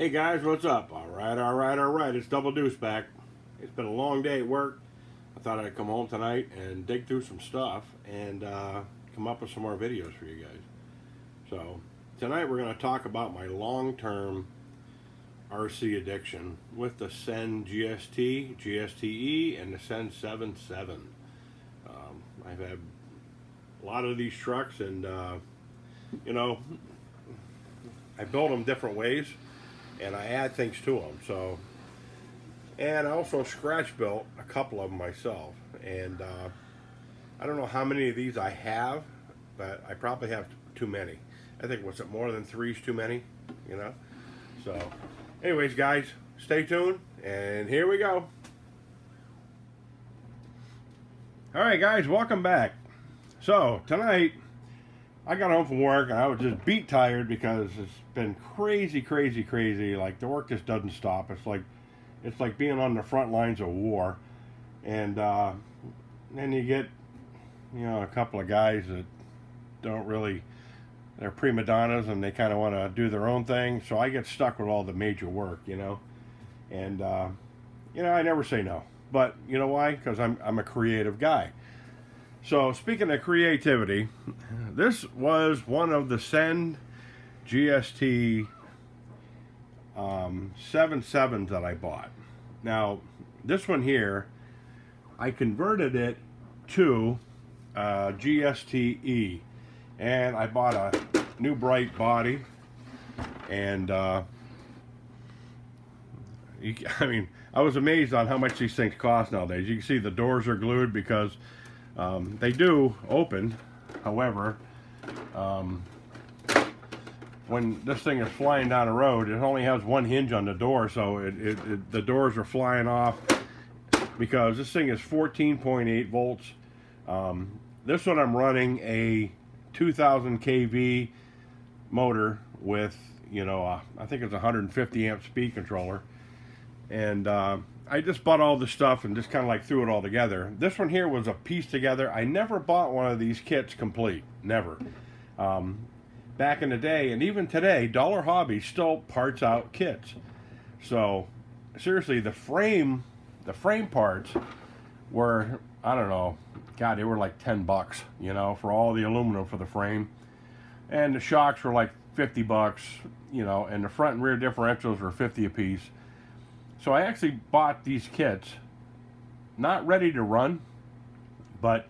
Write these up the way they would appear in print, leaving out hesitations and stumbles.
Hey guys, what's up? All right. It's Double Deuce back. It's been a long day at work. I thought I'd come home tonight and dig through some stuff and come up with some more videos for you guys. So tonight we're going to talk about my long-term RC addiction with the Cen GST, GSTE, and the Cen 77. I've had a lot of these trucks, and you know, I build them different ways, and I add things to them. So, and I also scratch built a couple of them myself, and I don't know how many of these I have, but I probably have too many. I think, what's it, more than 3 is too many, you know? So anyways, guys, stay tuned, and here we go. All right, guys, welcome back. So tonight I got home from work and I was just beat tired because it's been crazy. Like, the work just doesn't stop. It's like being on the front lines of war. And then you get, you know, a couple of guys that don't really, they're prima donnas and they kind of want to do their own thing. So I get stuck with all the major work, you know. And you know, I never say no. But you know why? Because I'm a creative guy. So speaking of creativity, this was one of the Cen GST 77s that I bought. Now, this one here, I converted it to GSTE, and I bought a new bright body, and I mean, I was amazed on how much these things cost nowadays. You can see the doors are glued because they do open. However, when this thing is flying down the road, it only has one hinge on the door, so the doors are flying off because this thing is 14.8 volts. This one I'm running a 2000 kV motor with, you know, I think it's a 150 amp speed controller. And I just bought all this stuff and just kind of like threw it all together. This one here was a piece together. I never bought one of these kits complete. Never. Back in the day, and even today, Dollar Hobby still parts out kits. So seriously, the frame parts were, I don't know, God, they were like 10 bucks, you know, for all the aluminum for the frame. And the shocks were like 50 bucks, you know, and the front and rear differentials were 50 a piece. So I actually bought these kits, not ready to run, but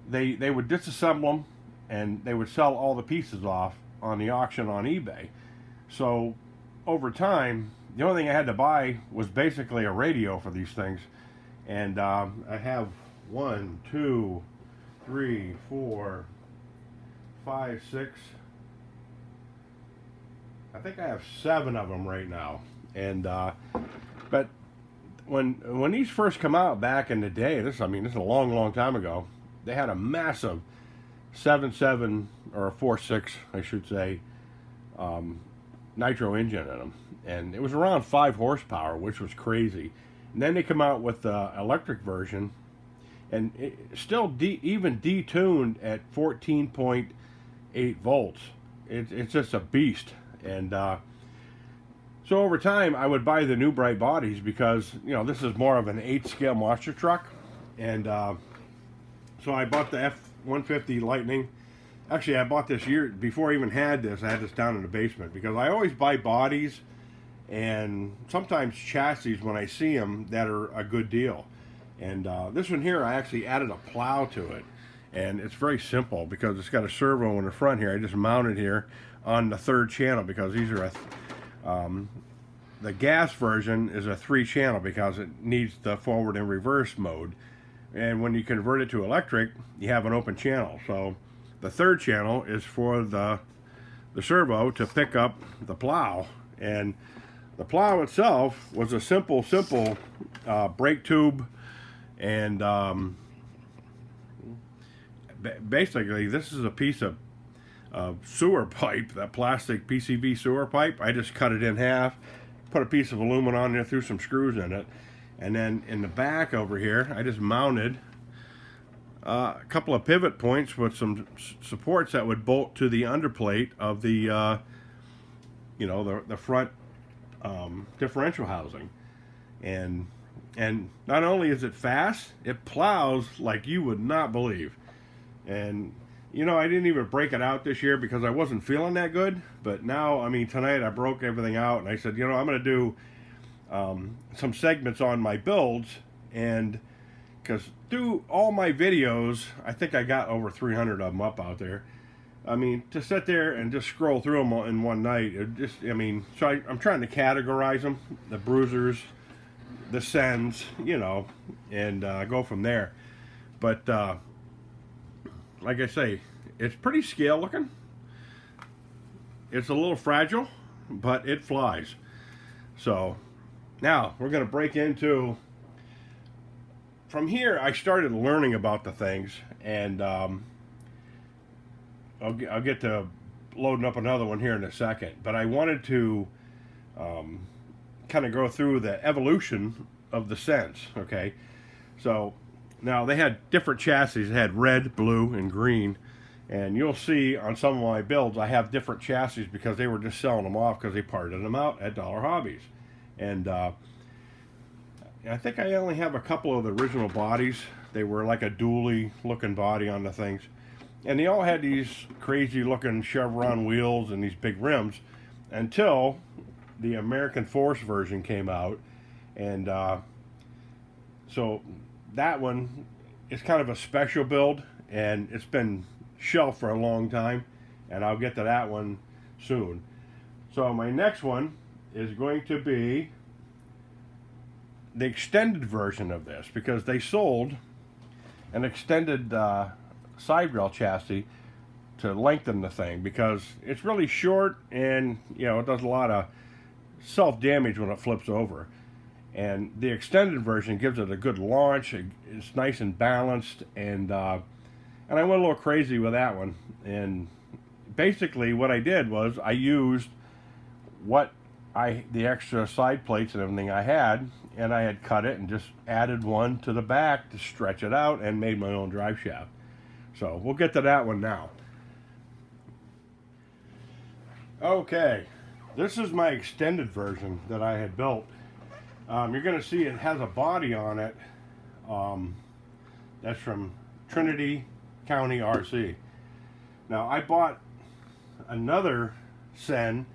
they would disassemble them and they would sell all the pieces off on the auction on eBay. So over time, the only thing I had to buy was basically a radio for these things. And I have 1, 2, 3, 4, 5, 6. I think I have 7 of them right now. And but when these first come out back in the day, this is a long time ago, they had a massive 7.7 or a 4.6, I should say, nitro engine in them, and it was around 5 horsepower, which was crazy. And then they come out with the electric version, and it still even detuned at 14.8 volts. It's just a beast. And so over time, I would buy the new bright bodies because, you know, this is more of an 8-scale monster truck. And so I bought the F-150 Lightning. Actually, I bought this year before I even had this. I had this down in the basement because I always buy bodies and sometimes chassis when I see them that are a good deal. And this one here, I actually added a plow to it. And it's very simple because it's got a servo in the front here. I just mounted here on the 3rd channel because these are the gas version is a 3-channel because it needs the forward and reverse mode. And when you convert it to electric, you have an open channel. So the 3rd channel is for the servo to pick up the plow. And the plow itself was a simple brake tube. And basically, this is a piece of sewer pipe, that plastic PCV sewer pipe. I just cut it in half, put a piece of aluminum on there, threw some screws in it, and then in the back over here, I just mounted a couple of pivot points with some supports that would bolt to the underplate of the, you know, the front differential housing. And not only is it fast, it plows like you would not believe. And you know, I didn't even break it out this year because I wasn't feeling that good. But now, I mean, tonight I broke everything out, and I said, you know, I'm going to do some segments on my builds, and because through all my videos, I think I got over 300 of them up out there. I mean, to sit there and just scroll through them in one night, it just, I mean, so I'm trying to categorize them, the bruisers, the Cens, you know, and go from there. But like I say, it's pretty scale looking. It's a little fragile, but it flies. So now we're going to break into, from here I started learning about the things, and I'll get to loading up another one here in a second. But I wanted to kind of go through the evolution of the Cens, okay? So now they had different chassis. They had red, blue, and green. And you'll see on some of my builds I have different chassis because they were just selling them off because they parted them out at Dollar Hobbies. And I think I only have a couple of the original bodies. They were like a dually looking body on the things. And they all had these crazy looking chevron wheels and these big rims until the American Force version came out. And so that one is kind of a special build, and it's been shelved for a long time, and I'll get to that one soon. So my next one is going to be the extended version of this, because they sold an extended side rail chassis to lengthen the thing, because it's really short, and you know, it does a lot of self-damage when it flips over. And the extended version gives it a good launch. It's nice and balanced, and I went a little crazy with that one. And basically what I did was I used the extra side plates and everything I had, and I had cut it and just added one to the back to stretch it out and made my own drive shaft. So we'll get to that one now. Okay, this is my extended version that I had built. You're going to see it has a body on it. That's from Trinity RC. Now I bought another Cen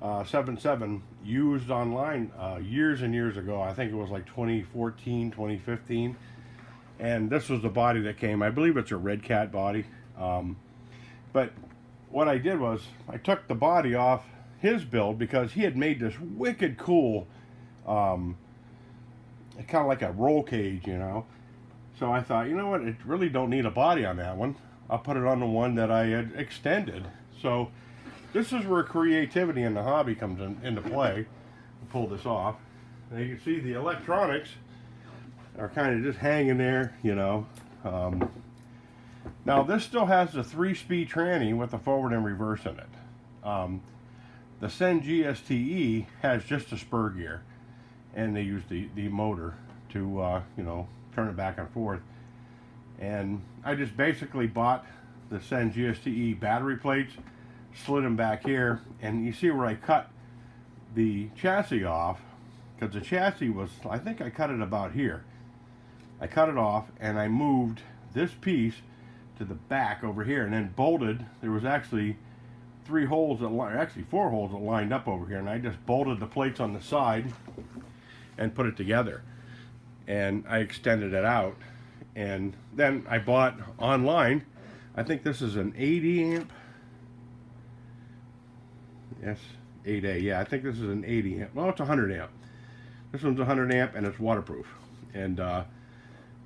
7.7 used online years and years ago. I think it was like 2014, 2015. And this was the body that came. I believe it's a Red Cat body. But what I did was I took the body off his build because he had made this wicked cool kind of like a roll cage, you know. So I thought, you know what, it really don't need a body on that one. I'll put it on the one that I had extended. So this is where creativity in the hobby comes into play. I'll pull this off. And you can see the electronics are kind of just hanging there, you know. Now this still has the 3-speed tranny with the forward and reverse in it. The Cen GSTE has just a spur gear, and they use the motor to you know, turn it back and forth. And I just basically bought the Cen GSTE battery plates, slid them back here, and you see where I cut the chassis off, because the chassis was, I think I cut it about here. I cut it off and I moved this piece to the back over here, and then bolted. There was actually 4 holes that lined up over here, and I just bolted the plates on the side and put it together, and I extended it out. And then I bought online, I think this is an 80 amp, yes, 8A, yeah, I think this is an 80 amp, well, it's 100 amp. This one's 100 amp and it's waterproof. And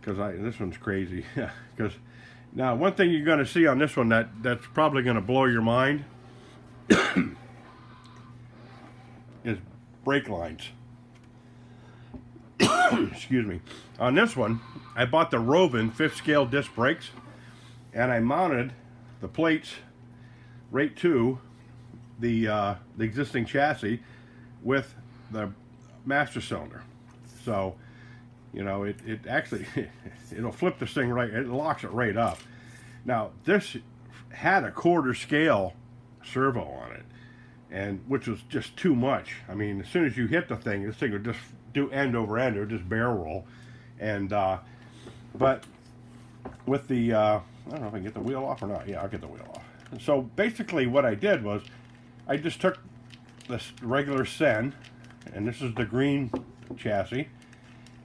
because this one's crazy. Because now one thing you're going to see on this one that's probably going to blow your mind is brake lines. Excuse me. On this one, I bought the Rovin 5th scale disc brakes, and I mounted the plates right to the existing chassis with the master cylinder. So, you know, it actually it'll flip this thing right. It locks it right up. Now this had a 1/4 scale servo on it, and which was just too much. I mean, as soon as you hit the thing, this thing would just do end over end, or just barrel roll. And but with the I don't know if I can get the wheel off or not. Yeah, I'll get the wheel off. So basically what I did was I just took this regular Cen, and this is the green chassis,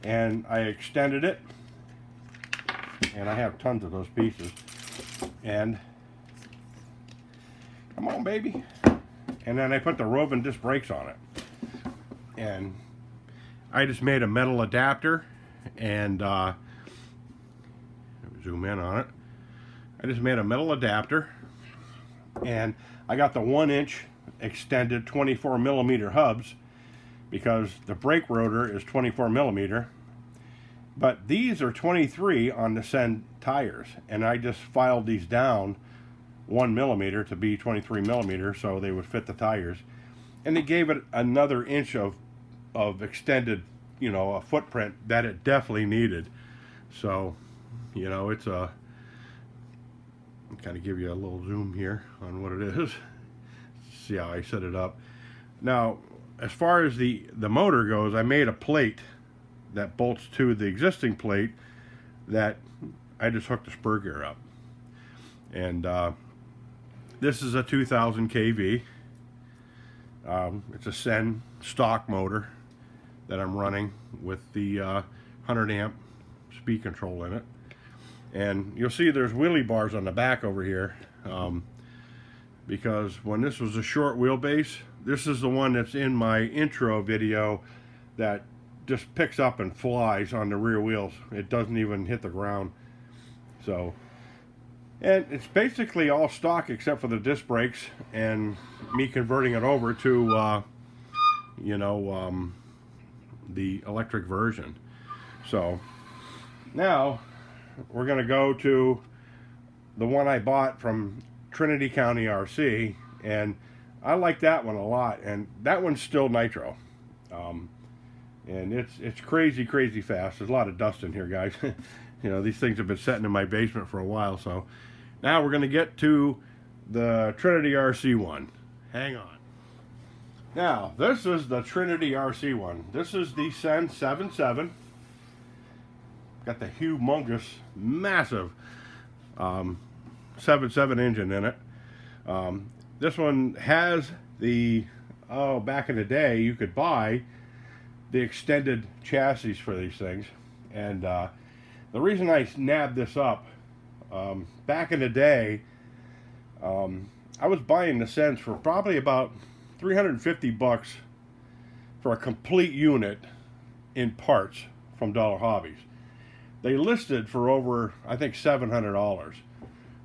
and I extended it, and I have tons of those pieces, and come on baby, and then I put the Rovin disc brakes on it, and I just made a metal adapter, and zoom in on it. I just made a metal adapter, and I got the 1-inch extended 24 millimeter hubs because the brake rotor is 24 millimeter, but these are 23 on the Cen tires, and I just filed these down 1 millimeter to be 23 millimeter so they would fit the tires, and they gave it another inch of extended, you know, a footprint that it definitely needed. So, you know, it's a kind of give you a little zoom here on what it is. See how I set it up. Now, as far as the motor goes, I made a plate that bolts to the existing plate that I just hooked the spur gear up. And this is a 2000 kV. It's a Cen stock motor that I'm running with the 100 amp speed control in it. And you'll see there's wheelie bars on the back over here, because when this was a short wheelbase, this is the one that's in my intro video that just picks up and flies on the rear wheels. It doesn't even hit the ground. So, and it's basically all stock except for the disc brakes and me converting it over to you know, the electric version. So now we're going to go to the one I bought from Trinity RC, and I like that one a lot, and that one's still nitro, and it's crazy fast. There's a lot of dust in here, guys. You know, these things have been sitting in my basement for a while. So now we're going to get to the Trinity RC one. Hang on. Now this is the Trinity RC one. This is the Cen 7.7. Got the humongous, massive 7.7 engine in it. This one has the, back in the day, you could buy the extended chassis for these things. And the reason I nabbed this up, back in the day, I was buying the Cens for probably about 350 bucks for a complete unit in parts from Dollar Hobbies. They listed for over, I think, $700.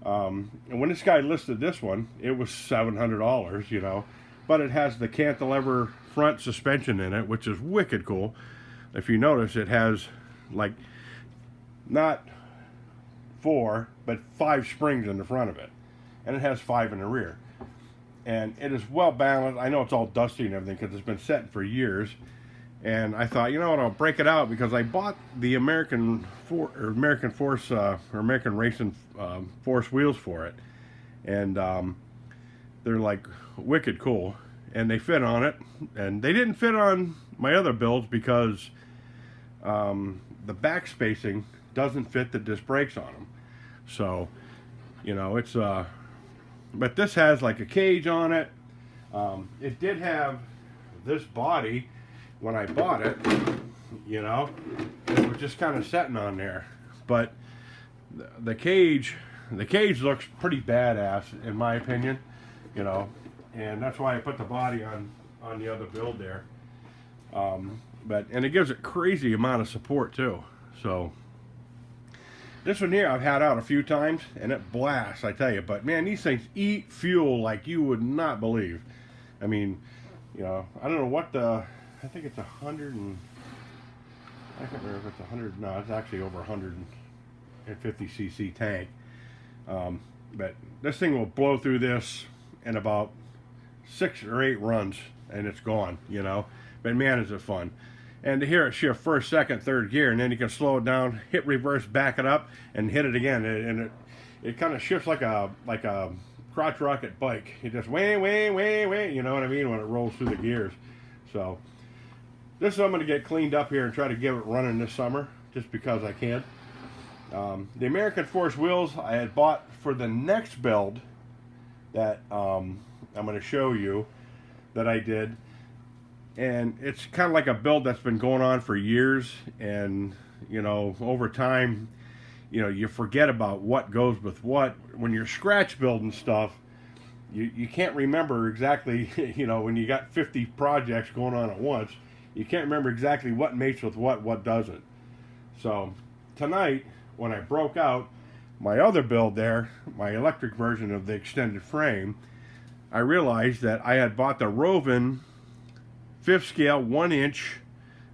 And when this guy listed this one, it was $700, you know. But it has the cantilever front suspension in it, which is wicked cool. If you notice, it has, like, not 4, but 5 springs in the front of it. And it has 5 in the rear. And it is well balanced. I know it's all dusty and everything because it's been setting for years. And I thought, you know what, I'll break it out because I bought the American Racing Force wheels for it, and they're like wicked cool, and they fit on it, and they didn't fit on my other builds because the back spacing doesn't fit the disc brakes on them. So, you know, it's but this has like a cage on it. It did have this body. When I bought it, you know, it was just kind of sitting on there. But the cage looks pretty badass in my opinion, you know, and that's why I put the body on the other build there. And it gives it crazy amount of support too. So this one here I've had out a few times and it blasts, I tell you. But man, these things eat fuel like you would not believe. I mean, you know, I don't know what the, I think it's 100 and, I can't remember if it's 100, no, it's actually over 150 cc tank. But this thing will blow through this in about 6 or 8 runs and it's gone, you know. But man, is it fun. And to hear it shift first, second, third gear, and then you can slow it down, hit reverse, back it up, and hit it again. And it kind of shifts like a crotch rocket bike. It just way, you know what I mean, when it rolls through the gears. So this I'm going to get cleaned up here and try to get it running this summer, just because I can. The American Force wheels I had bought for the next build that I'm going to show you that I did. And it's kind of like a build that's been going on for years, and you know, over time, you know, you forget about what goes with what. When you're scratch building stuff, you can't remember exactly, you know, when you got 50 projects going on at once, you can't remember exactly what mates with what doesn't. So tonight, when I broke out my other build there, my electric version of the extended frame, I realized that I had bought the Roven 5th scale 1-inch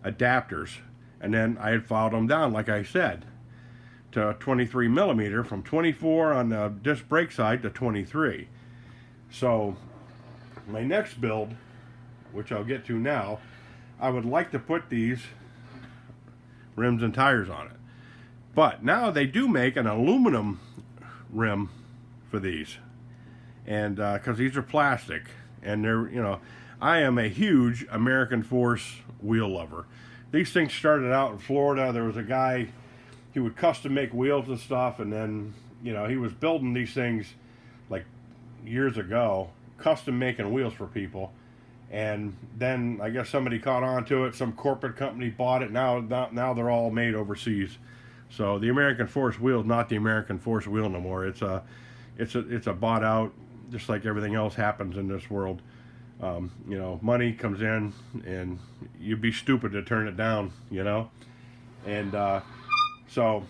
adapters, and then I had filed them down, like I said, to 23 millimeter, from 24 on the disc brake side to 23. So my next build, which I'll get to now, I would like to put these rims and tires on it. But now they do make an aluminum rim for these, and because these are plastic, and they're, you know, I am a huge American Force wheel lover. These things started out in Florida. There was a guy, he would custom make wheels and stuff, and then, you know, he was building these things like years ago, custom making wheels for people. And then I guess somebody caught on to it. Some corporate company bought it. Now they're all made overseas. So the American Force wheel is not the American Force wheel no more. It's a bought out, just like everything else happens in this world. You know, money comes in, and you'd be stupid to turn it down, you know. And so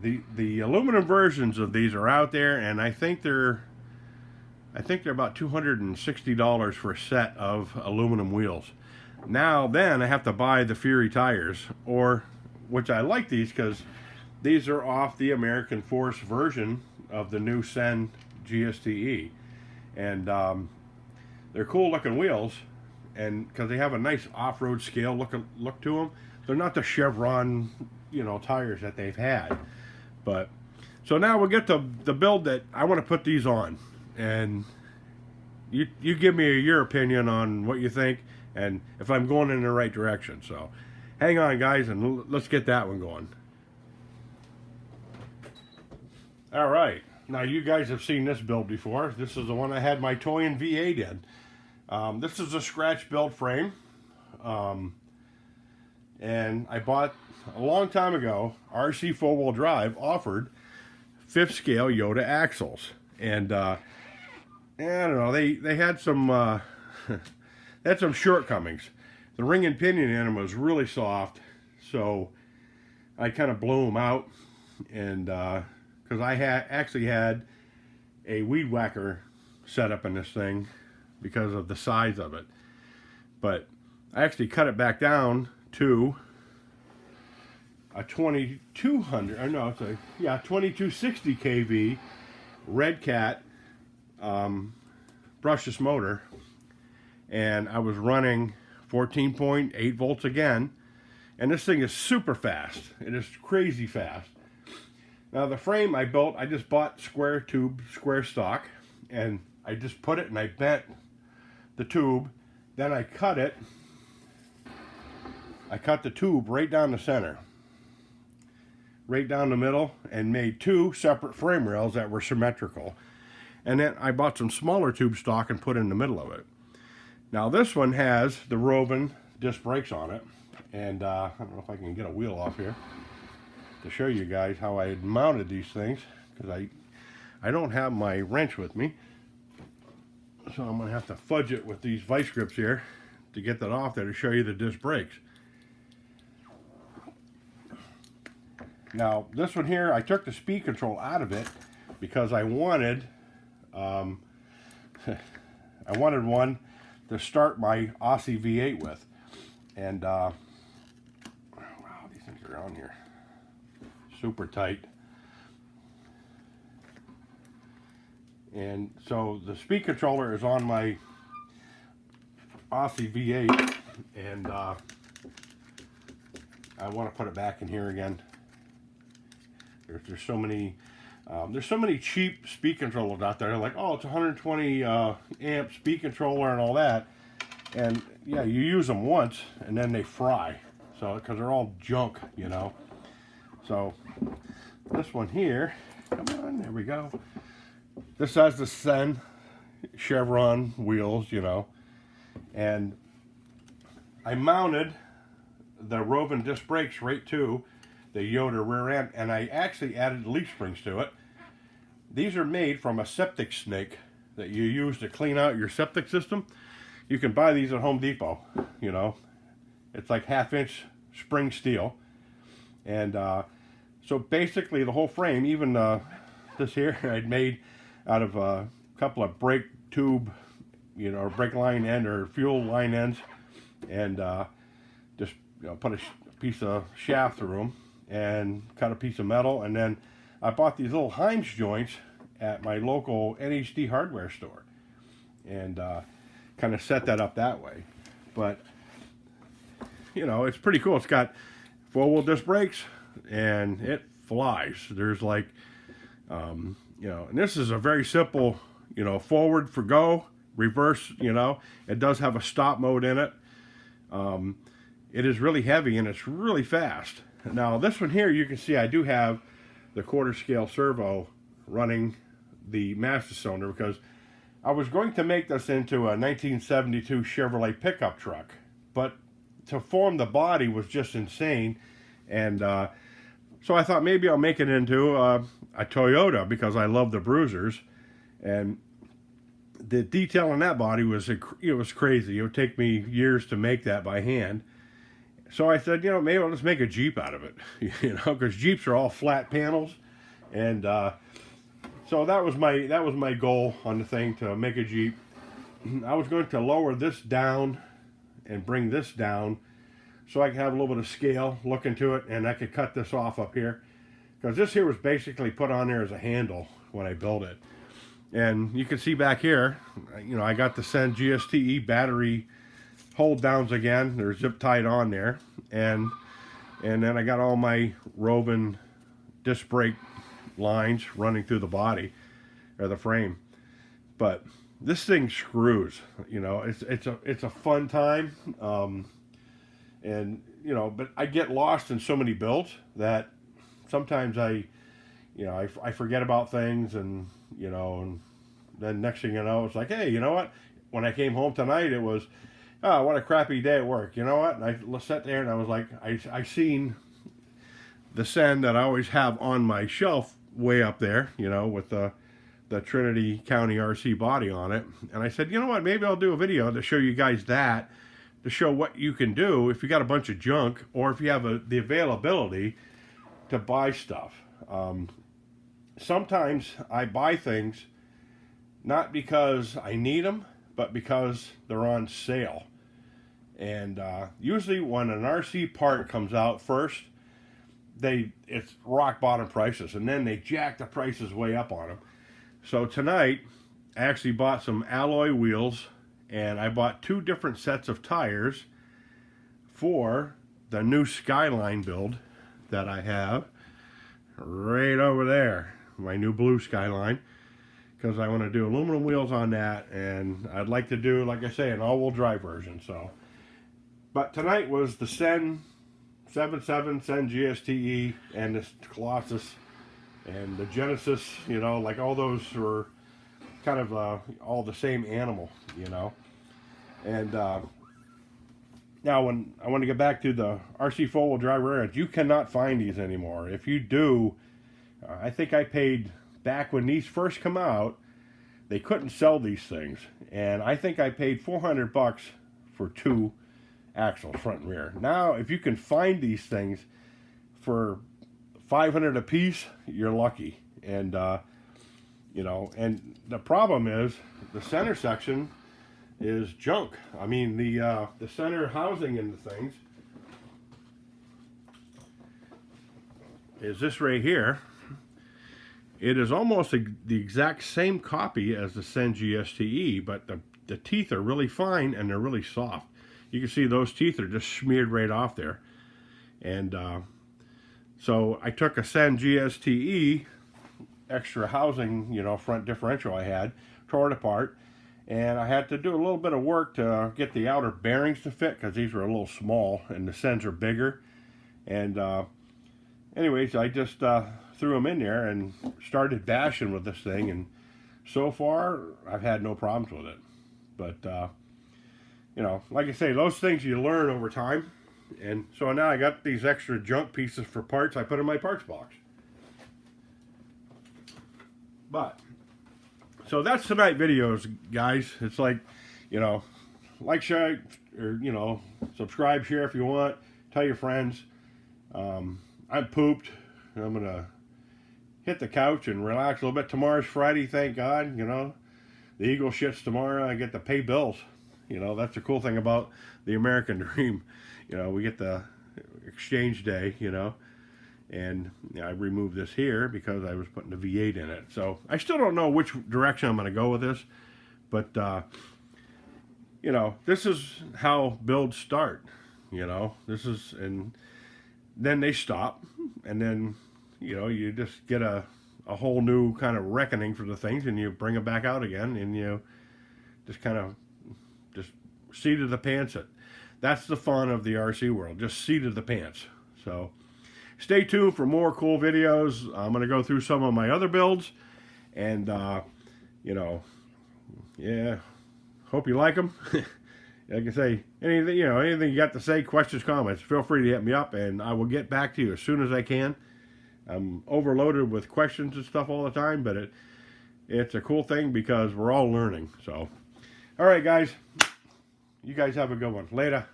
the aluminum versions of these are out there, and I think they're about $260 for a set of aluminum wheels. Now then, I have to buy the Fury tires, which I like these because these are off the American Force version of the new Cen GSTE, and they're cool looking wheels, and because they have a nice off-road scale look to them. They're not the Chevron, you know, tires that they've had. But so now we'll get to the build that I want to put these on, and you give me your opinion on what you think and if I'm going in the right direction. So hang on, guys, and let's get that one going. All right, now you guys have seen this build before. This is the one I had my toy and V8 in. This is a scratch build frame, and I bought a long time ago. RC 4-wheel drive offered 5th scale Yoda axles, and I don't know, they had some shortcomings. The ring and pinion in them was really soft, so I kind of blew them out, and because I actually had a weed whacker set up in this thing because of the size of it. But I actually cut it back down to a 2200, or no, it's a 2260 kV Red Cat brushless motor, and I was running 14.8 volts again, and this thing is super fast. It is crazy fast. Now the frame I built, I just bought square tube, square stock, and I just put it and I bent the tube, then I cut it. I cut the tube right down the center, right down the middle, and made 2 separate frame rails that were symmetrical. And then I bought some smaller tube stock and put in the middle of it. Now this one has the Roven disc brakes on it, and I don't know if I can get a wheel off here to show you guys how I had mounted these things, because I don't have my wrench with me, so I'm going to have to fudge it with these vice grips here to get that off there to show you the disc brakes. Now this one here, I took the speed control out of it because I wanted one to start my Aussie V8 with, and wow, these things are on here super tight. And so the speed controller is on my Aussie V8, and I want to put it back in here again. There's so many There's so many cheap speed controllers out there. They're like, oh, it's 120 amp speed controller and all that. And yeah, you use them once and then they fry. So, because they're all junk, you know. So, this one here, come on, there we go. This has the Cen chevron wheels, you know. And I mounted the Roving disc brakes right to the Yoda rear end, and I actually added leaf springs to it. These are made from a septic snake that you use to clean out your septic system. You can buy these at Home Depot, you know. It's like 1/2-inch spring steel. And so basically the whole frame, even this here, I'd made out of a couple of brake tube, you know, or brake line end or fuel line ends, and just, you know, put a piece of shaft through them and cut a piece of metal. And then I bought these little Heinz joints at my local NHD hardware store, and kind of set that up that way. But you know, it's pretty cool. It's got 4-wheel disc brakes and it flies. There's like you know, and this is a very simple, you know, forward for go, reverse, you know. It does have a stop mode in it. It is really heavy and it's really fast. Now this one here, you can see I do have the 1/4 scale servo running the master cylinder, because I was going to make this into a 1972 Chevrolet pickup truck, but to form the body was just insane. And so I thought maybe I'll make it into a Toyota, because I love the Bruisers, and the detail on that body was, it was crazy. It would take me years to make that by hand. So I said, you know, maybe I'll just make a Jeep out of it, you know, because Jeeps are all flat panels. And so that was my goal on the thing, to make a Jeep. I was going to lower this down and bring this down so I could have a little bit of scale look into it, and I could cut this off up here, because this here was basically put on there as a handle when I built it. And you can see back here, you know, I got the Cen GSTE battery hold downs again. They're zip tied on there, and then I got all my Roving disc brake lines running through the body or the frame. But this thing screws, you know. It's a fun time, and you know, but I get lost in so many builds that sometimes I forget about things, and you know, and then next thing you know, it's like, hey, you know what? When I came home tonight, it was, oh, what a crappy day at work. You know what? And I sat there and I was like, I seen the Cen that I always have on my shelf way up there, you know, with the Trinity RC body on it. And I said, you know what? Maybe I'll do a video to show you guys that, to show what you can do if you got a bunch of junk, or if you have the availability to buy stuff. Sometimes I buy things not because I need them, but because they're on sale. And usually when an RC part comes out first, it's rock bottom prices, and then they jack the prices way up on them. So tonight I actually bought some alloy wheels, and I bought 2 different sets of tires for the new Skyline build that I have right over there, my new blue Skyline, because I want to do aluminum wheels on that, and I'd like to do, like I say, an all-wheel drive version. So, but tonight was the Cen 77, Cen GSTE, and this Colossus, and the Genesis. You know, like all those were kind of all the same animal, you know. And now, when I want to get back to the RC 4-wheel drive rear ends, you cannot find these anymore. If you do, I think I paid, back when these first come out, they couldn't sell these things, and I think I paid $400 for 2 axles, front and rear. Now, if you can find these things for $500 a piece, you're lucky. And you know, and the problem is the center section is junk. I mean, the center housing in the things is this right here. It is almost the exact same copy as the Cen GSTE, but the teeth are really fine and they're really soft. You can see those teeth are just smeared right off there. And so I took a Cen GSTE extra housing, you know, front differential I had, tore it apart, and I had to do a little bit of work to get the outer bearings to fit because these were a little small and the Cens are bigger. And anyways, I just threw them in there and started bashing with this thing, and so far I've had no problems with it. But you know, like I say, those things you learn over time. And so now I got these extra junk pieces for parts I put in my parts box. But so that's tonight's videos, guys. It's like, you know, like, share, or, you know, subscribe, share if you want, tell your friends. I'm pooped. I'm gonna hit the couch and relax a little bit. Tomorrow's Friday, thank God. You know, the Eagle shits tomorrow. I get to pay bills. You know, that's the cool thing about the American dream. You know, we get the exchange day, you know, and I removed this here because I was putting the V8 in it. So I still don't know which direction I'm going to go with this, but, you know, this is how builds start, you know, this is, and then they stop, and then, you know, you just get a whole new kind of reckoning for the things, and you bring them back out again, and you just kind of just seat of the pants it. That's the fun of the RC world, just seat of the pants. So stay tuned for more cool videos. I'm going to go through some of my other builds, and you know, yeah, hope you like them. Like I say, anything, you know, anything you got to say, questions, comments, feel free to hit me up, and I will get back to you as soon as I can. I'm overloaded with questions and stuff all the time, but it's a cool thing because we're all learning. So, all right, guys. You guys have a good one. Later.